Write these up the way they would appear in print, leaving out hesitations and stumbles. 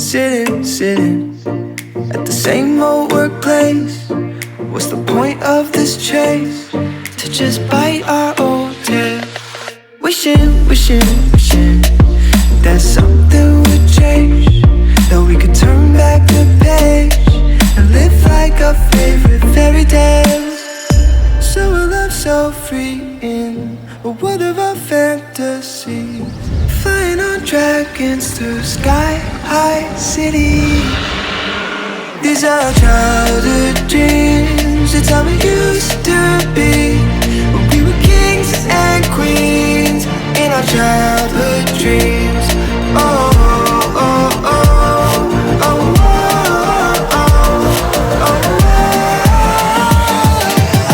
Sitting at the same old workplace. What's the point of this chase? To just bite our old tail. Wishing that something would change, that we could turn back the page and live like our favorite fairy tales. So a love so free in a world of our fantasies, flying on dragons through sky-high cities. These are childhood dreams, it's how we used to be, when we were kings and queens in our childhood dreams. Oh, oh, oh, oh, oh, oh, oh,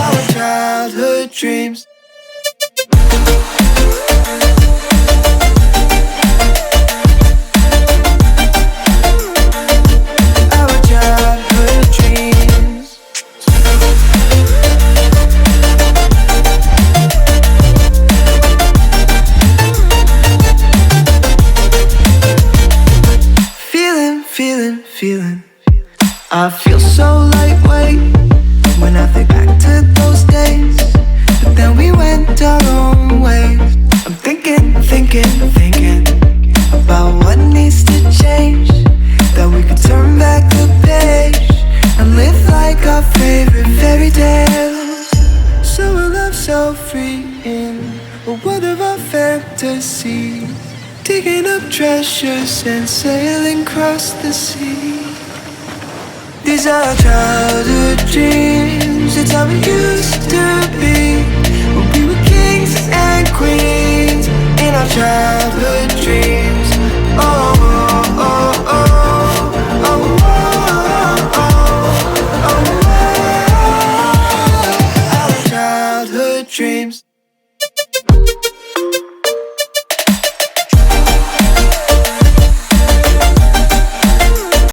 our childhood dreams. Feeling, I feel so lightweight when I think back to those days, but then we went our own ways. I'm thinking about what needs to change, that we could turn back the page and live like our favorite fairy tales. So a love so free in a world of our fantasies, digging up treasures and sailing across the sea. These are childhood dreams, it's how we used to be, when we were kings and queens in our childhood dreams.